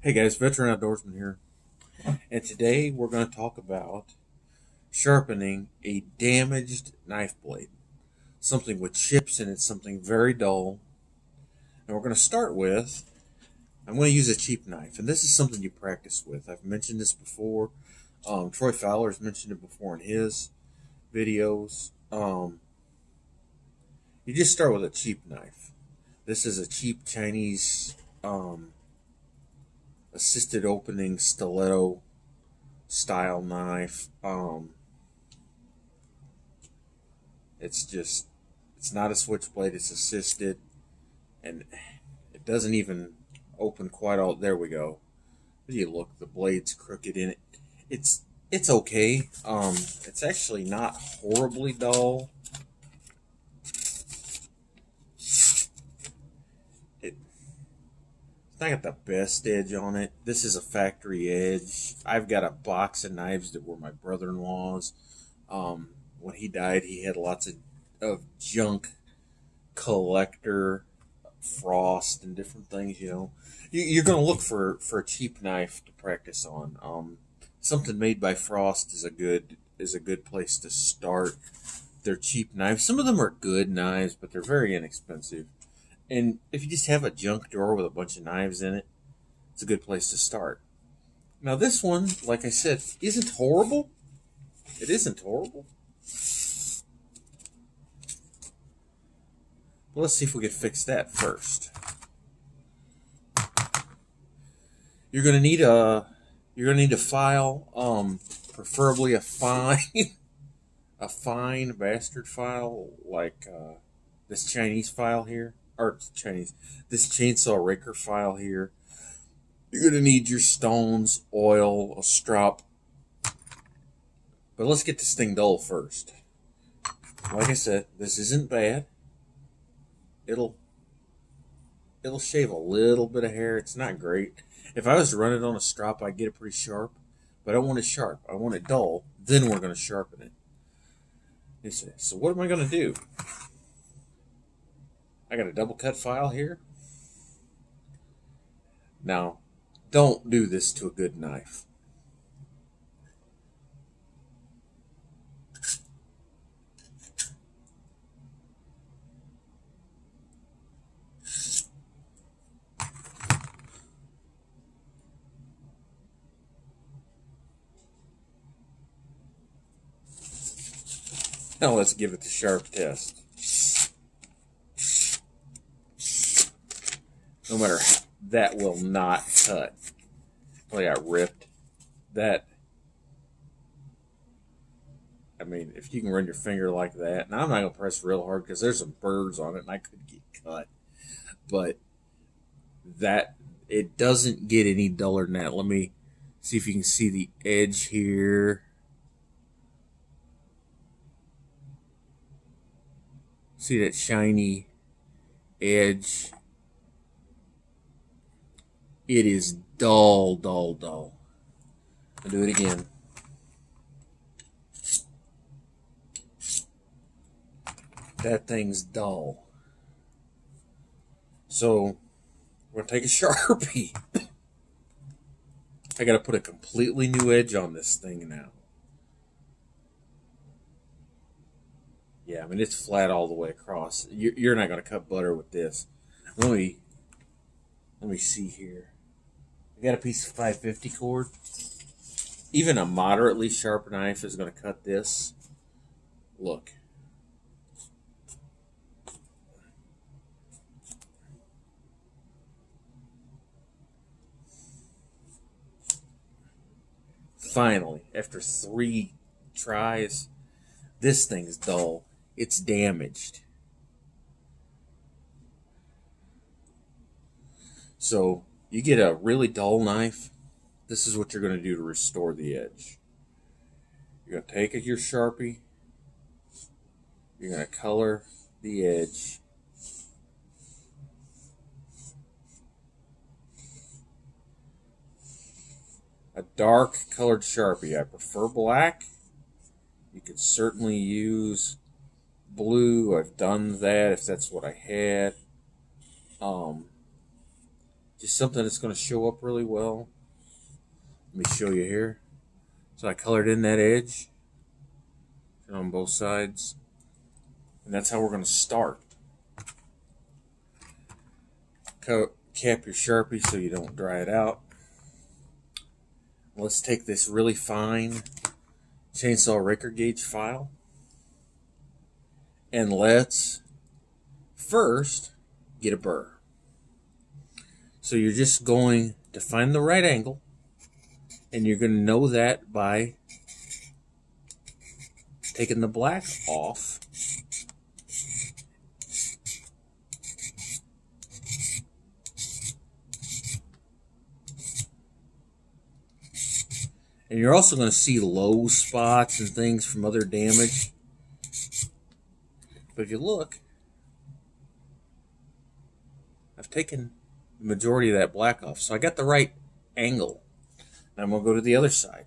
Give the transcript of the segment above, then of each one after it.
Hey guys, Veteran Outdoorsman here, and today we're going to talk about sharpening a damaged knife blade. Something with chips in it, something very dull. And we're going to start with, I'm going to use a cheap knife, and this is something you practice with. I've mentioned this before. Troy Fowler's mentioned it before in his videos. You just start with a cheap knife. This is a cheap Chinese assisted opening stiletto style knife. It's not a switchblade, it's assisted, and it doesn't even open quite all. There we go. You look, the blade's crooked in it. It's okay. It's actually not horribly dull. It's not got the best edge on it. This is a factory edge. I've got a box of knives that were my brother-in-law's. When he died, he had lots of junk collector frost and different things. You're going to look for a cheap knife to practice on. Something made by Frost is a good place to start. They're cheap knives. Some of them are good knives, but they're very inexpensive. And if you just have a junk drawer with a bunch of knives in it, it's a good place to start. Now this one, like I said, isn't horrible. It isn't horrible. Well, let's see if we can fix that first. You're gonna need a file, preferably a fine a fine bastard file like this Chinese file here, or Chinese this chainsaw raker file here. You're gonna need your stones, oil, a strop. But let's get this thing dull first. Like I said, this isn't bad. It'll shave a little bit of hair. It's not great. If I was to run it on a strop, I'd get it pretty sharp. But I don't want it sharp. I want it dull. Then we're going to sharpen it. So what am I going to do? I got a double cut file here. Now, don't do this to a good knife. Now let's give it the sharp test. No matter, that will not cut. Oh, I got ripped. I mean, if you can run your finger like that, now I'm not going to press real hard because there's some burrs on it and I could get cut. But it doesn't get any duller than that. Let me see if you can see the edge here. See that shiny edge? It is dull, dull, dull. I'll do it again. That thing's dull. So, we're going to take a Sharpie. I got to put a completely new edge on this thing now. Yeah, I mean, it's flat all the way across. You're not going to cut butter with this. Let me see here. I got a piece of 550 cord. Even a moderately sharp knife is going to cut this. Look. Finally, after 3 tries, this thing's dull. It's damaged. So, you get a really dull knife, this is what you're going to do to restore the edge. You're going to take your Sharpie, you're going to color the edge. A dark colored Sharpie. I prefer black. You could certainly use blue. I've done that if that's what I had. Just something that's going to show up really well. Let me show you here. So I colored in that edge on both sides. And that's how we're going to start. Cap your Sharpie so you don't dry it out. Let's take this really fine chainsaw raker gauge file. And let's first get a burr. So you're just going to find the right angle. And you're going to know that by taking the black off. And you're also going to see low spots and things from other damage. But if you look, I've taken the majority of that black off. So I got the right angle. Now I'm going to go to the other side.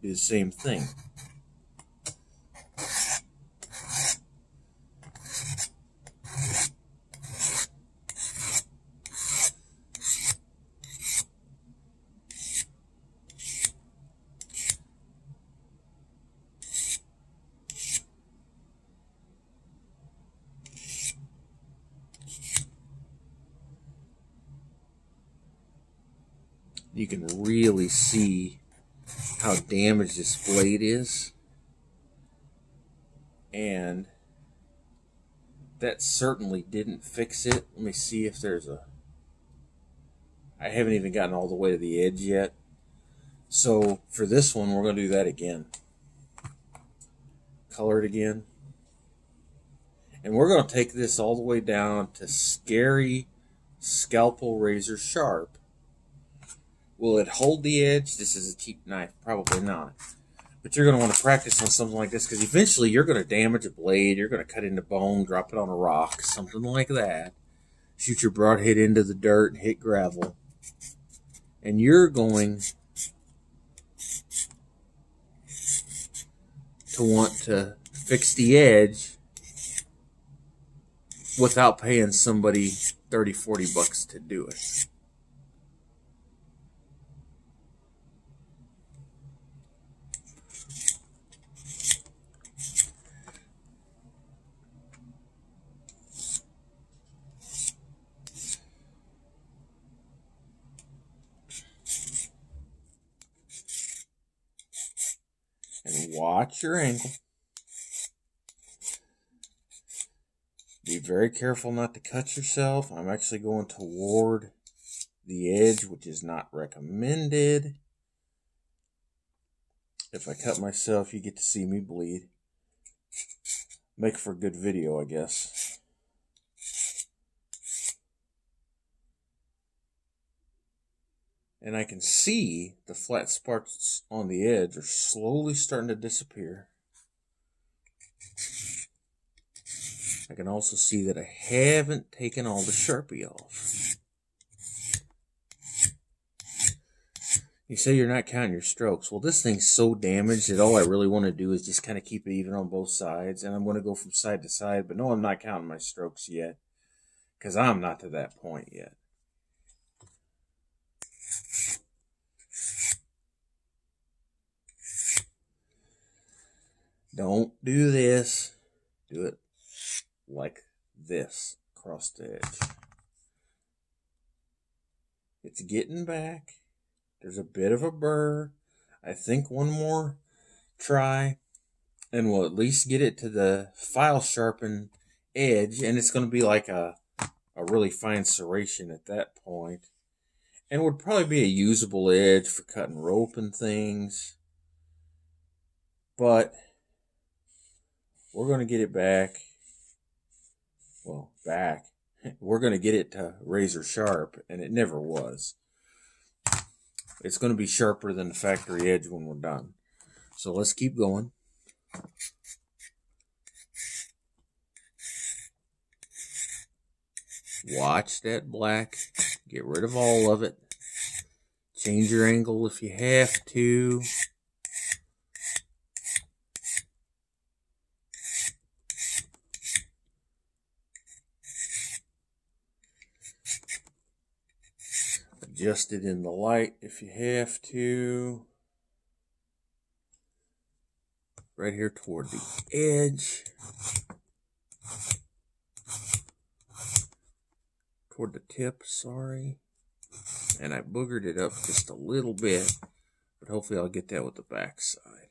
Do the same thing. You can really see how damaged this blade is. And that certainly didn't fix it. Let me see if there's a... I haven't even gotten all the way to the edge yet. So for this one, we're going to do that again. Color it again. And we're going to take this all the way down to Scary Scalpel Razor Sharp. Will it hold the edge? This is a cheap knife. Probably not. But you're going to want to practice on something like this because eventually you're going to damage a blade. You're going to cut into bone, drop it on a rock, something like that. Shoot your broadhead into the dirt and hit gravel. And you're going to want to fix the edge without paying somebody $30-40 to do it. And watch your angle. Be very careful not to cut yourself. I'm actually going toward the edge, which is not recommended. If I cut myself, you get to see me bleed. Make for a good video, I guess. And I can see the flat spots on the edge are slowly starting to disappear. I can also see that I haven't taken all the Sharpie off. You say you're not counting your strokes. Well, this thing's so damaged that all I really want to do is just kind of keep it even on both sides. And I'm going to go from side to side. But no, I'm not counting my strokes yet. Because I'm not to that point yet. Don't do this. Do it like this across the edge. It's getting back. There's a bit of a burr. I think one more try and we'll at least get it to the file sharpened edge, and it's going to be like a really fine serration at that point. And would probably be a usable edge for cutting rope and things. But we're going to get it back. Well, back. We're going to get it to razor sharp, and it never was. It's going to be sharper than the factory edge when we're done. So let's keep going. Watch that black. Get rid of all of it. Change your angle if you have to. Adjust it in the light if you have to. Right here toward the edge. Toward the tip, sorry. And I boogered it up just a little bit, but hopefully I'll get that with the back side.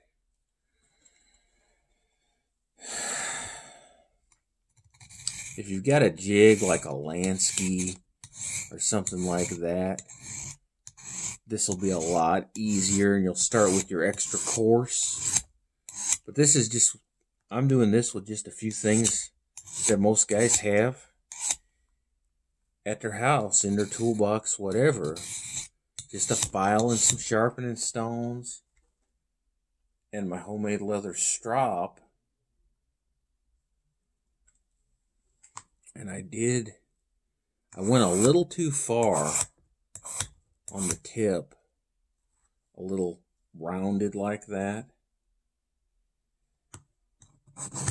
If you've got a jig like a Lansky or something like that, this will be a lot easier, and you'll start with your extra coarse. But this is just, I'm doing this with just a few things that most guys have at their house, in their toolbox, whatever. Just a file and some sharpening stones and my homemade leather strop. And I went a little too far on the tip, a little rounded like that.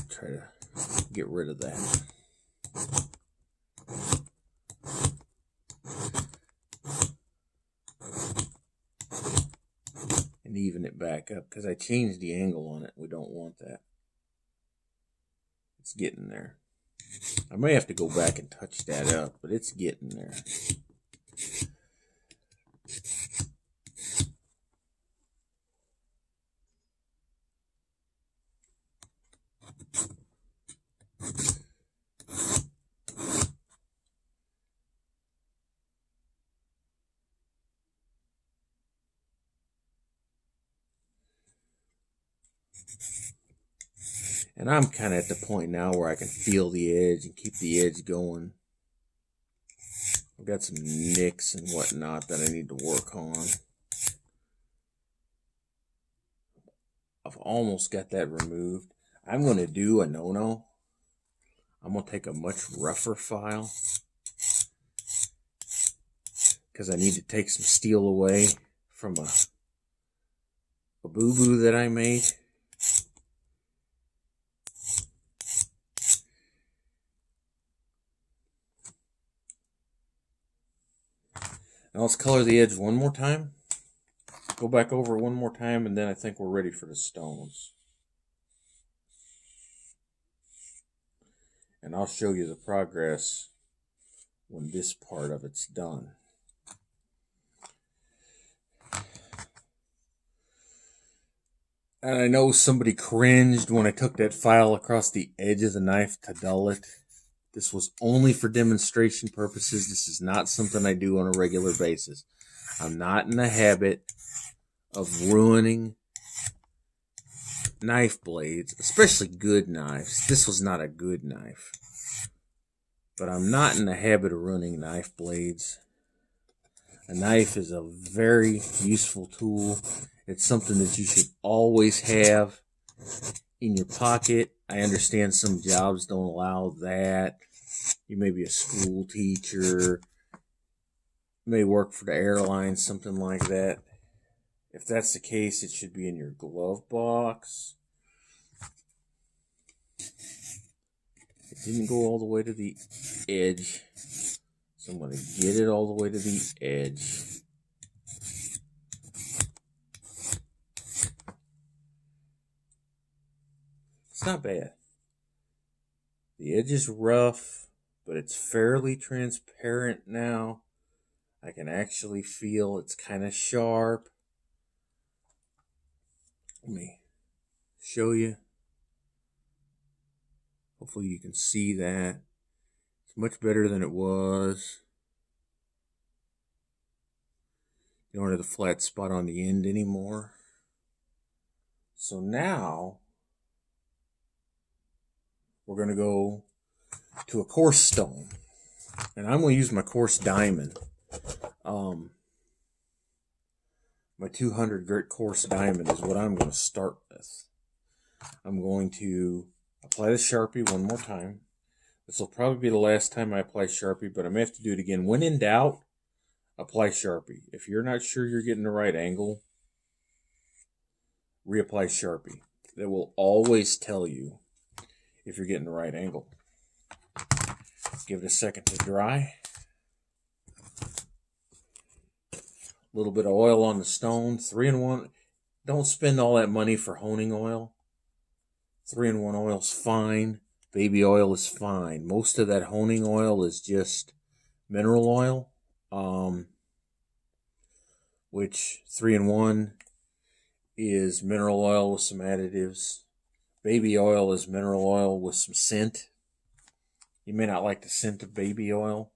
Try to get rid of that. And even it back up, because I changed the angle on it. We don't want that. It's getting there. I may have to go back and touch that up, but it's getting there. And I'm kind of at the point now where I can feel the edge and keep the edge going. I've got some nicks and whatnot that I need to work on. I've almost got that removed. I'm going to do a no-no. I'm going to take a much rougher file, because I need to take some steel away from a boo-boo that I made. Now let's color the edge one more time. Go back over one more time, and then I think we're ready for the stones. And I'll show you the progress when this part of it's done. And I know somebody cringed when I took that file across the edge of the knife to dull it. This was only for demonstration purposes. This is not something I do on a regular basis. I'm not in the habit of ruining knife blades, especially good knives. This was not a good knife. But I'm not in the habit of ruining knife blades. A knife is a very useful tool. It's something that you should always have in your pocket. I understand some jobs don't allow that. You may be a school teacher, may work for the airlines, something like that. If that's the case, it should be in your glove box. It didn't go all the way to the edge, so I'm going to get it all the way to the edge. It's not bad. The edge is rough, but it's fairly transparent now. I can actually feel it's kind of sharp. Let me show you. Hopefully you can see that. It's much better than it was. You don't have the flat spot on the end anymore. So now we're going to go to a coarse stone. And I'm going to use my coarse diamond. My 200 grit coarse diamond is what I'm going to start with. I'm going to apply the Sharpie one more time. This will probably be the last time I apply Sharpie, but I may have to do it again. When in doubt, apply Sharpie. If you're not sure you're getting the right angle, reapply Sharpie. That will always tell you if you're getting the right angle. Give it a second to dry. A little bit of oil on the stone. 3-in-1. Don't spend all that money for honing oil. 3-in-1 oil's fine. Baby oil is fine. Most of that honing oil is just mineral oil, which 3-in-1 is mineral oil with some additives. Baby oil is mineral oil with some scent. You may not like the scent of baby oil,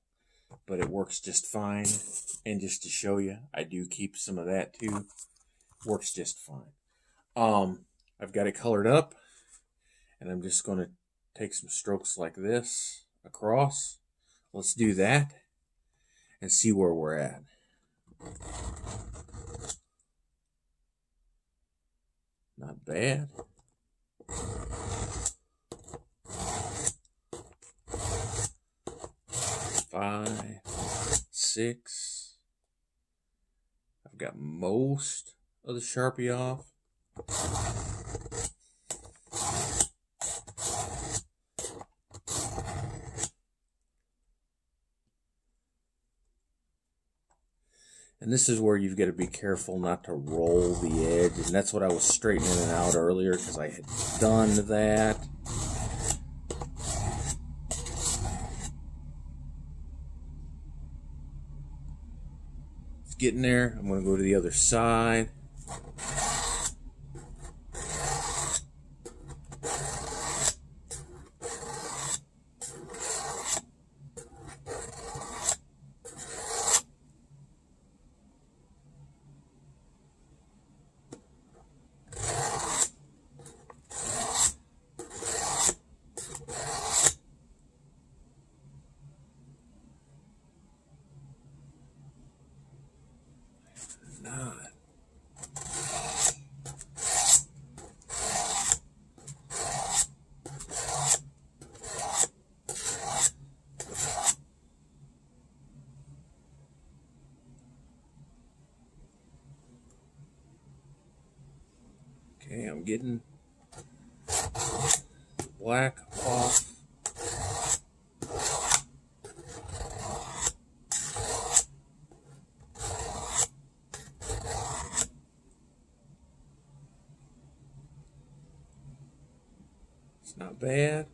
but it works just fine. And just to show you, I do keep some of that too. Works just fine. I've got it colored up, and I'm just going to take some strokes like this across. Let's do that and see where we're at. Not bad. 5, 6. I've got most of the Sharpie off. And this is where you've got to be careful not to roll the edge. And that's what I was straightening it out earlier, because I had done that. It's getting there. I'm going to go to the other side. Okay, I'm getting the black off. It's not bad.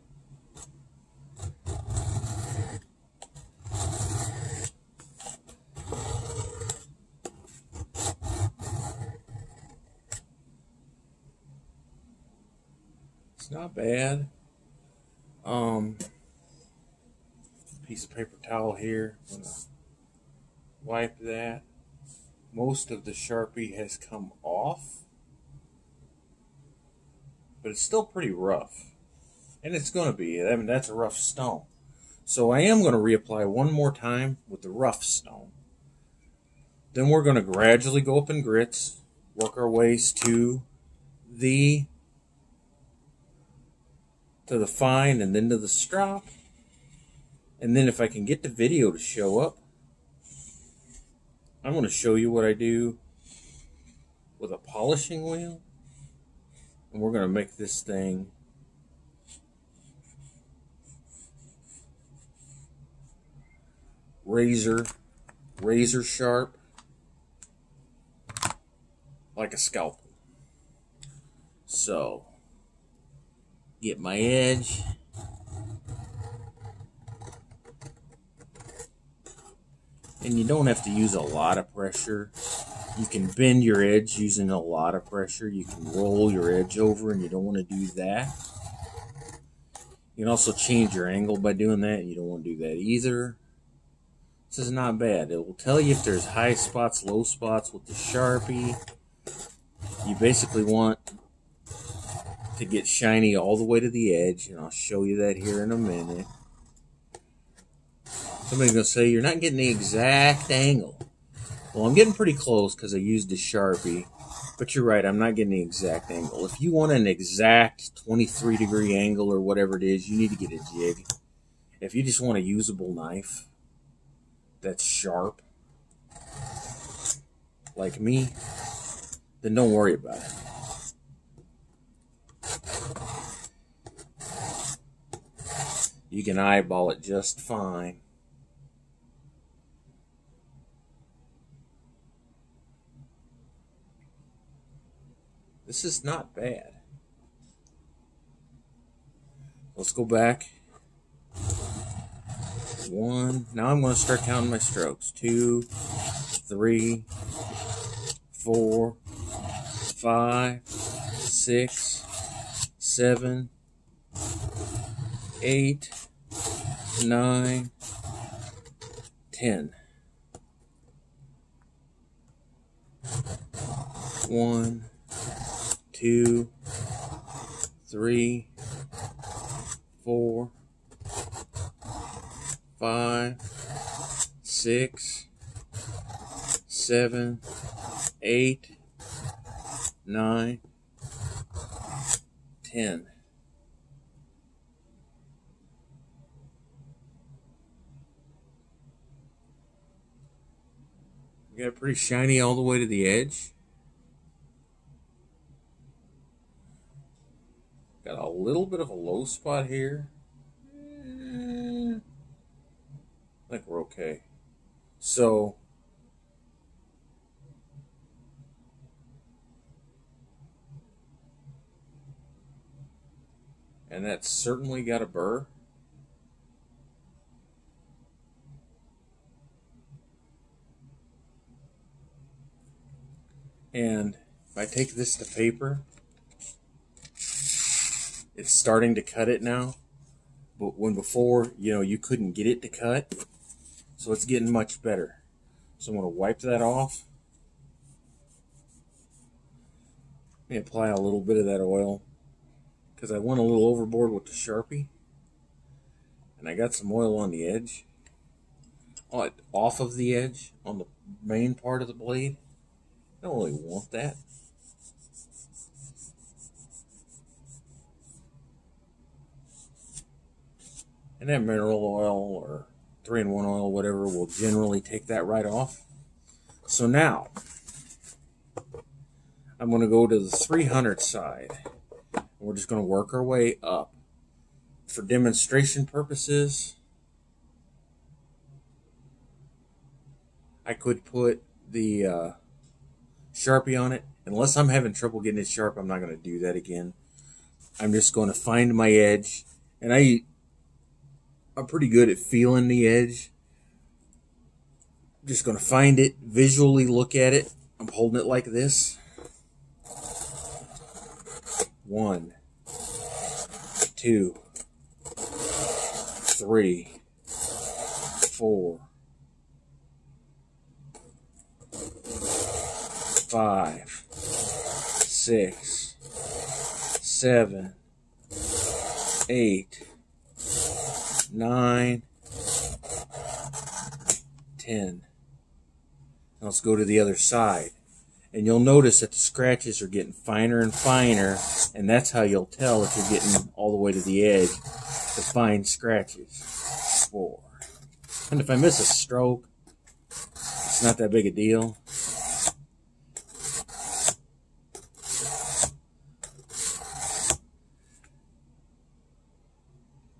It's not bad. Piece of paper towel here. I'm gonna wipe that. Most of the Sharpie has come off, but it's still pretty rough. And it's going to be. I mean, that's a rough stone. So I am going to reapply one more time with the rough stone. Then we're going to gradually go up in grits, work our ways to the fine, and then to the strop. And then if I can get the video to show up, I'm going to show you what I do with a polishing wheel. And we're going to make this thing razor sharp, like a scalpel. So, get my edge. And you don't have to use a lot of pressure. You can bend your edge using a lot of pressure. You can roll your edge over, and you don't want to do that. You can also change your angle by doing that. You don't want to do that either. This is not bad. It will tell you if there's high spots, low spots with the Sharpie. You basically want to get shiny all the way to the edge, and I'll show you that here in a minute. Somebody's going to say, you're not getting the exact angle. Well, I'm getting pretty close because I used the Sharpie. But you're right, I'm not getting the exact angle. If you want an exact 23-degree angle or whatever it is, you need to get a jig. If you just want a usable knife that's sharp, like me, then don't worry about it. You can eyeball it just fine. This is not bad. Let's go back. 1. Now I'm going to start counting my strokes. 2, 3, 4, 5, 6, 7, 8, 9, 10. 1, 2, 3, 4, 5, 6, 7, 8, 9, 10. We got it pretty shiny all the way to the edge. Got a little bit of a low spot here. I think we're okay. So, and that's certainly got a burr. And if I take this to paper, it's starting to cut it now. But when before, you couldn't get it to cut. So it's getting much better. So I'm going to wipe that off. Let me apply a little bit of that oil, because I went a little overboard with the Sharpie. And I got some oil on the edge. Off of the edge, on the main part of the blade. I don't really want that. And that mineral oil or 3-in-1 oil, whatever, will generally take that right off. So now, I'm going to go to the 300 side. And we're just going to work our way up. For demonstration purposes, I could put the Sharpie on it. Unless I'm having trouble getting it sharp, I'm not going to do that again. I'm just going to find my edge. And I'm pretty good at feeling the edge. I'm just going to find it, visually look at it. I'm holding it like this. 1, 2, 3, 4, 5, 6, 7, 8, 9, 10. Now let's go to the other side. And you'll notice that the scratches are getting finer and finer, and that's how you'll tell if you're getting all the way to the edge, the fine scratches. 4. And if I miss a stroke, it's not that big a deal.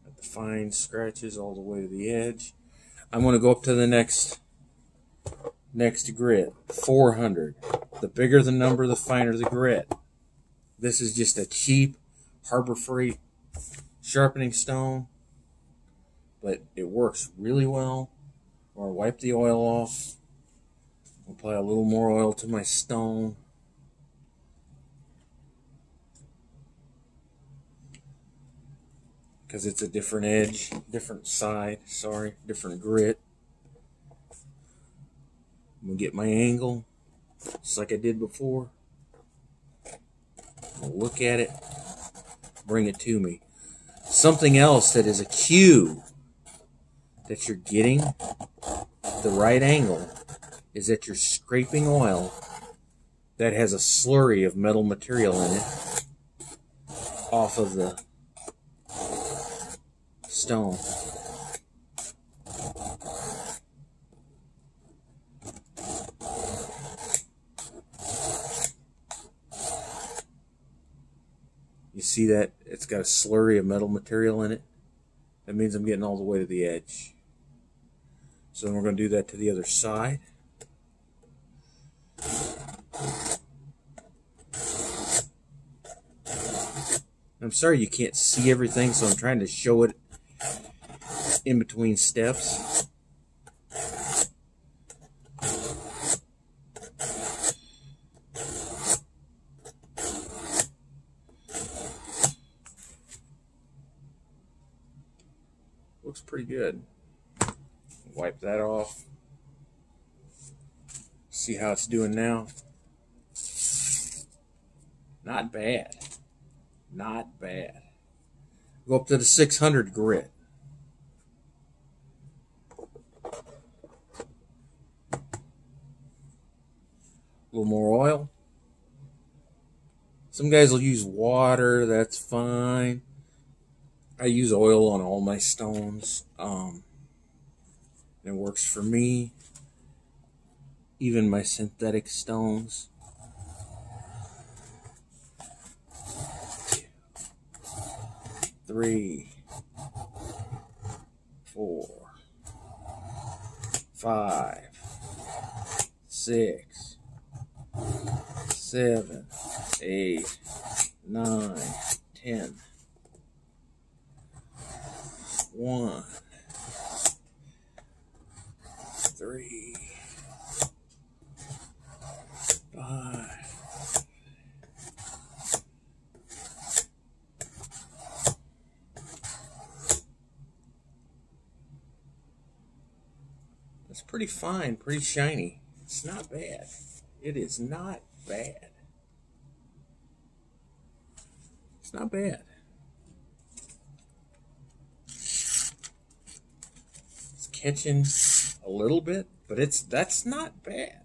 Got the fine scratches all the way to the edge. I'm going to go up to the next grit, 400. The bigger the number, the finer the grit. This is just a cheap Harbor Freight sharpening stone, but it works really well. Or wipe the oil off. Apply a little more oil to my stone. Because it's a different edge, different side, different grit. I'm going to get my angle, just like I did before. I'll look at it, bring it to me. Something else that is a cue that you're getting the right angle is that you're scraping oil that has a slurry of metal material in it off of the stone. You see that? It's got a slurry of metal material in it. That means I'm getting all the way to the edge. So then we're going to do that to the other side. I'm sorry you can't see everything, so I'm trying to show it in between steps. Looks pretty good. Wipe that off. See how it's doing now. Not bad. Not bad. Go up to the 600 grit. A little more oil. Some guys will use water. That's fine. I use oil on all my stones. It works for me. Even my synthetic stones. 3, 4, 5, 6, 7, 8, 9, 10. 1, 3, 5. It's pretty fine, pretty shiny. It's not bad. It is not bad. It's not bad. It's catching a little bit, but that's not bad.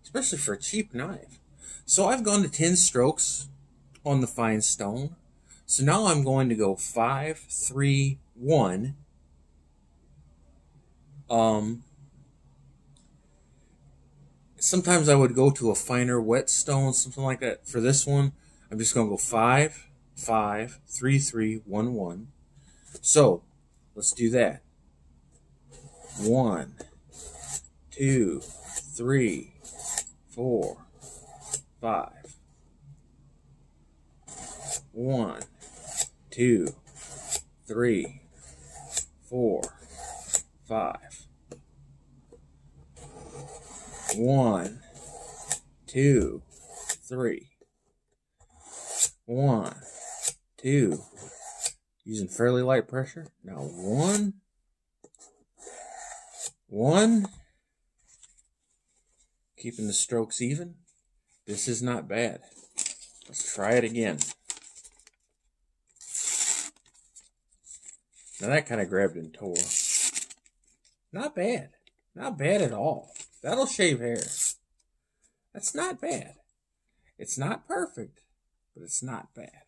Especially for a cheap knife. So I've gone to 10 strokes on the fine stone. So now I'm going to go 5, 3, 1. Sometimes I would go to a finer whetstone, something like that. For this one, I'm just going to go 5, 5, 3, 3, 1, 1. So let's do that. 1, 2, 3, 4, 5. 1, 2, 3, 4, 5. 1, 2, 3. 1, 2. Using fairly light pressure. Now 1, 1. Keeping the strokes even. This is not bad. Let's try it again. Now that kind of grabbed and tore. Not bad. Not bad at all. That'll shave hair. That's not bad. It's not perfect, but it's not bad.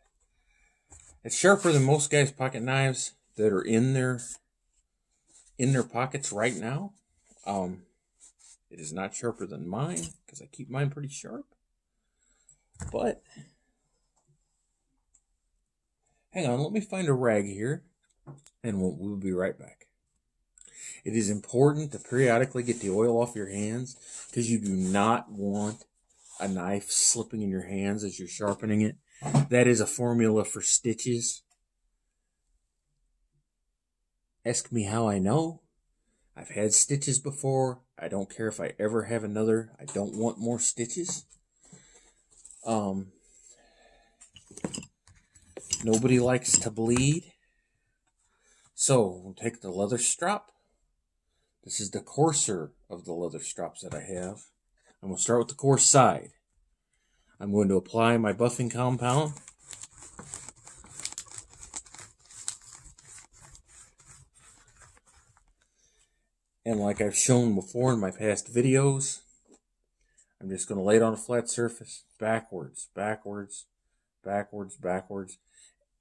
It's sharper than most guys' pocket knives that are in their pockets right now. It is not sharper than mine because I keep mine pretty sharp. But hang on, let me find a rag here, and we'll be right back. It is important to periodically get the oil off your hands because you do not want a knife slipping in your hands as you're sharpening it. That is a formula for stitches. Ask me how I know. I've had stitches before. I don't care if I ever have another. I don't want more stitches. Nobody likes to bleed. So we'll take the leather strop. This is the coarser of the leather strops that I have. I'm going to start with the coarse side. I'm going to apply my buffing compound. And like I've shown before in my past videos, I'm just going to lay it on a flat surface, backwards, backwards, backwards, backwards.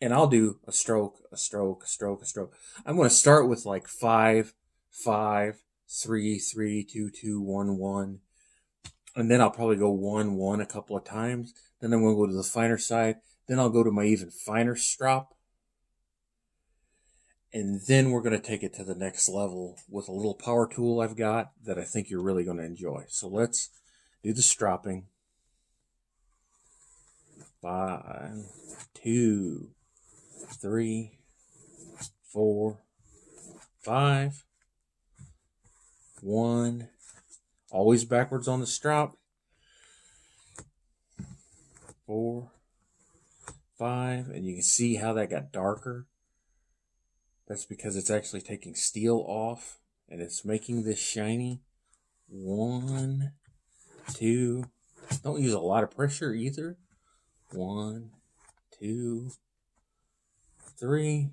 And I'll do a stroke, a stroke, a stroke, a stroke. I'm going to start with like 5, 5, 3, 3, 2, 2, 1, 1. And then I'll probably go 1, 1 a couple of times. Then I'm going to go to the finer side. Then I'll go to my even finer strop. And then we're going to take it to the next level with a little power tool I've got that I think you're really going to enjoy. So let's do the stropping. 5, 2, 3, 4, 5. 1. Always backwards on the strop. 4, 5. And you can see how that got darker. That's because it's actually taking steel off and it's making this shiny. 1, 2. Don't use a lot of pressure either. 1, 2, 3.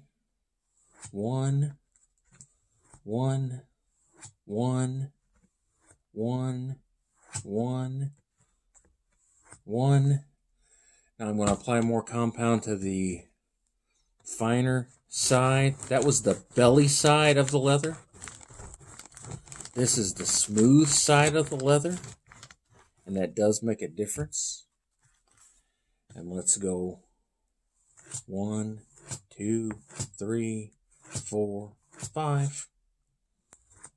1, 1, 1, 1, 1, 1. Now I'm going to apply more compound to the finer side. That was the belly side of the leather. This is the smooth side of the leather. And that does make a difference. And let's go 1, 2, 3, 4, 5.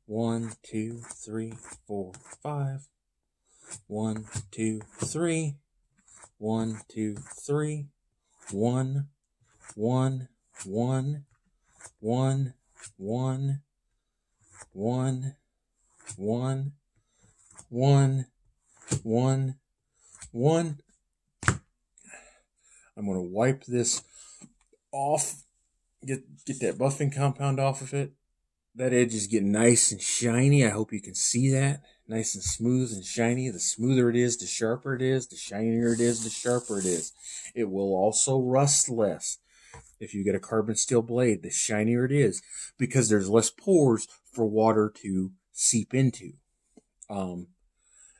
1, 2, 3, 4, 5. 1, 2, 3. 1, 2, 3. 1, 1, 1, 1, 1, 1, 1, 1, 1, 1. I'm going to wipe this off, get that buffing compound off of it. That edge is getting nice and shiny. I hope you can see that. Nice and smooth and shiny. The smoother it is, the sharper it is. The shinier it is, the sharper it is. It will also rust less. If you get a carbon steel blade, the shinier it is, because there's less pores for water to seep into.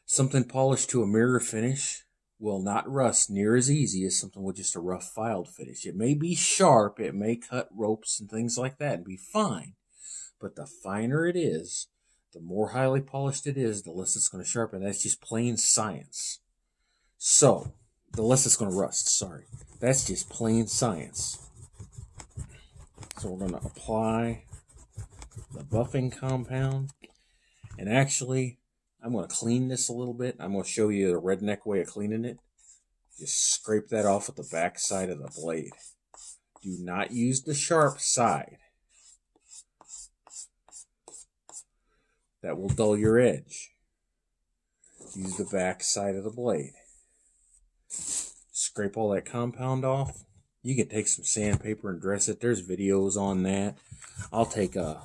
Something polished to a mirror finish will not rust near as easy as something with just a rough filed finish. It may be sharp, it may cut ropes and things like that and be fine, but the finer it is, the more highly polished it is, the less it's going to sharpen. That's just plain science. So, the less it's going to rust, sorry. That's just plain science. So we're going to apply the buffing compound. And actually, I'm going to clean this a little bit. I'm going to show you the redneck way of cleaning it. Just scrape that off with the back side of the blade. Do not use the sharp side. That will dull your edge. Use the back side of the blade. Scrape all that compound off. You can take some sandpaper and dress it. There's videos on that. I'll take a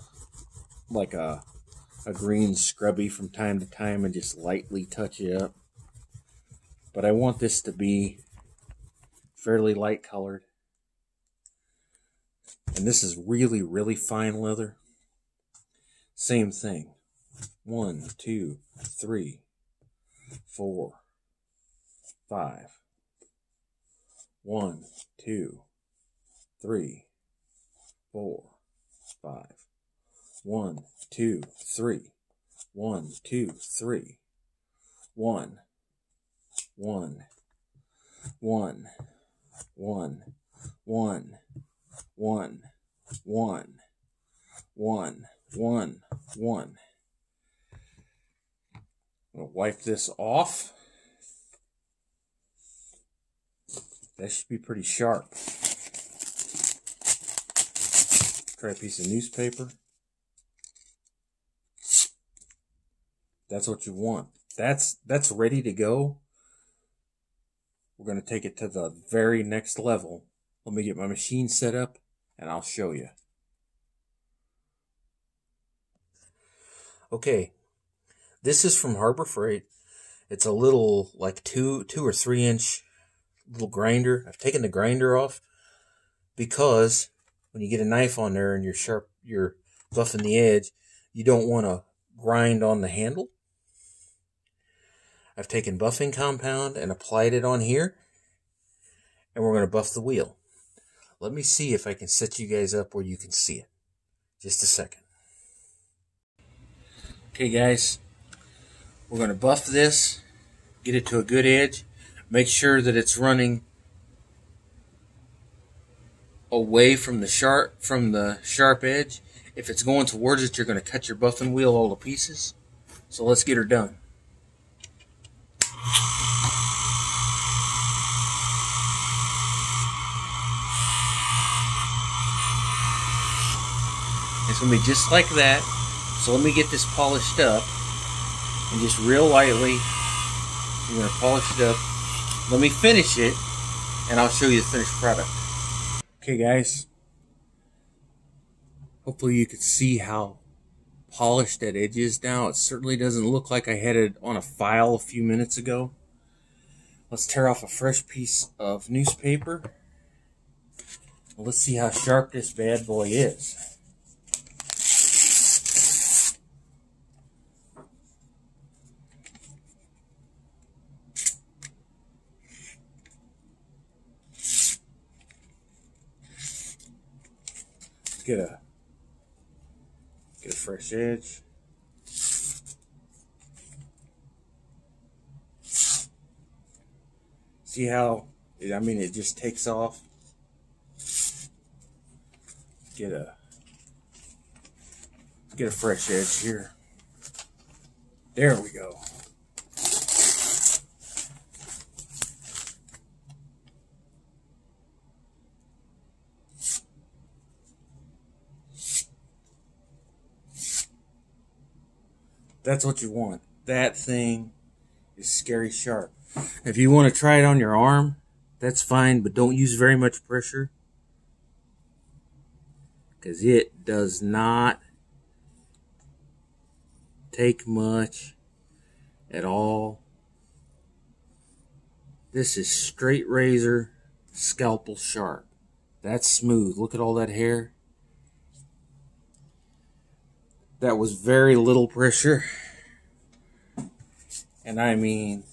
green scrubby from time to time and just lightly touch it up. But I want this to be fairly light colored. And this is really, really fine leather. Same thing. 1, 2, 3, 4, 5. 1, 2, 3, 4, 5. 1, 2, 3. 1, 2, 3. 1, 1, 1, 1, 1, 1, 1, 1, 1, 1. I'm going to wipe this off. That should be pretty sharp. Try a piece of newspaper. That's what you want. That's ready to go. We're going to take it to the very next level. Let me get my machine set up and I'll show you. Okay. This is from Harbor Freight. It's a little like 2 or 3 inch little grinder. I've taken the grinder off because when you get a knife on there and you're buffing the edge, you don't want to grind on the handle. I've taken buffing compound and applied it on here, and we're going to buff the wheel. Let me see if I can set you guys up where you can see it. Just a second. Okay guys, we're going to buff this, get it to a good edge. Make sure that it's running away from the sharp edge. If it's going towards it, you're going to cut your buffing wheel all to pieces. So let's get her done. It's going to be just like that. So let me get this polished up. And just real lightly, I'm going to polish it up. Let me finish it, and I'll show you the finished product. Okay, guys. Hopefully you can see how polished that edge is now. It certainly doesn't look like I had it on a file a few minutes ago. Let's tear off a fresh piece of newspaper. Let's see how sharp this bad boy is. Get a fresh edge. See how it just takes off. Get a fresh edge here. There we go. That's what you want. That thing is scary sharp. If you want to try it on your arm, that's fine, but don't use very much pressure, because it does not take much at all. This is straight razor, scalpel sharp. That's smooth. Look at all that hair. That was very little pressure. And I mean,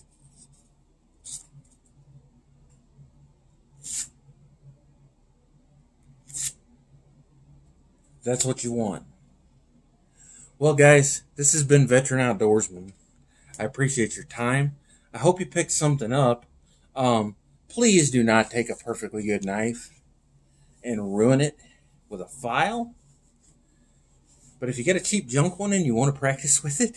that's what you want. Well, guys, this has been Veteran Outdoorsman. I appreciate your time. I hope you picked something up. Please do not take a perfectly good knife and ruin it with a file. But if you get a cheap junk one and you want to practice with it,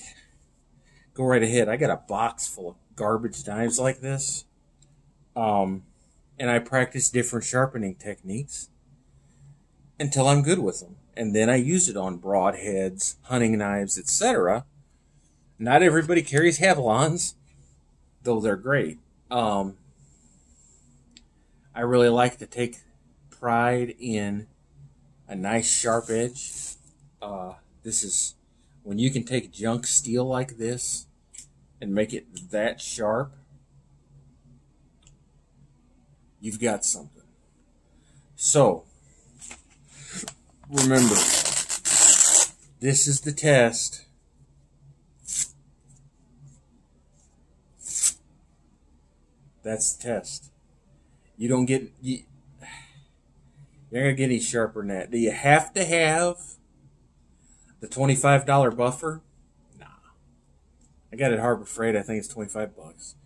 go right ahead. I got a box full of garbage knives like this. And I practice different sharpening techniques until I'm good with them. And then I use it on broadheads, hunting knives, etc. Not everybody carries Havalons, though they're great. I really like to take pride in a nice sharp edge. This is when you can take junk steel like this and make it that sharp. You've got something. So, remember, this is the test. That's the test. You don't get... You're not going to get any sharper than that. Do you have to have the $25 buffer? Nah. I got it at Harbor Freight. I think it's 25 bucks.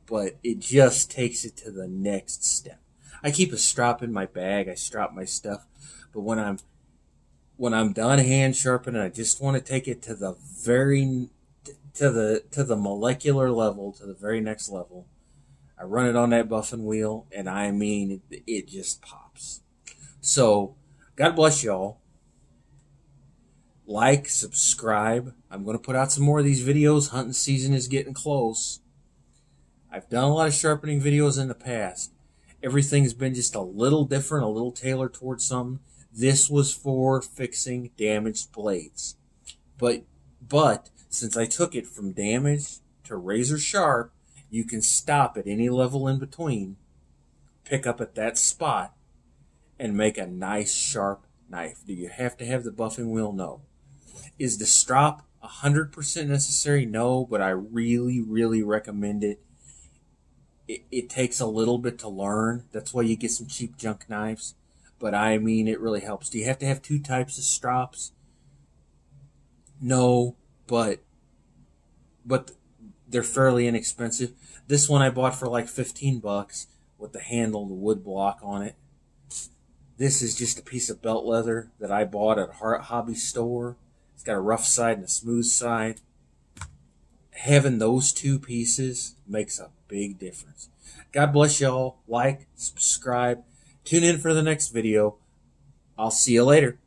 But it just takes it to the next step. I keep a strap in my bag. I strap my stuff. But when I'm done hand sharpening, I just want to take it to the molecular level, to the very next level. I run it on that buffing wheel, and I mean, it just pops. So, God bless y'all. Like, subscribe. I'm going to put out some more of these videos. Hunting season is getting close. I've done a lot of sharpening videos in the past. Everything's been just a little different, a little tailored towards something. This was for fixing damaged blades. But since I took it from damaged to razor sharp, you can stop at any level in between, pick up at that spot, and make a nice sharp knife. Do you have to have the buffing wheel? No. Is the strop 100% necessary? No, but I really, really recommend it. It takes a little bit to learn. That's why you get some cheap junk knives. But I mean, it really helps. Do you have to have two types of strops? No, but they're fairly inexpensive. This one I bought for like 15 bucks with the handle, the wood block on it. This is just a piece of belt leather that I bought at a hobby store. It's got a rough side and a smooth side. Having those two pieces makes a big difference. God bless y'all. Like, subscribe. Tune in for the next video. I'll see you later.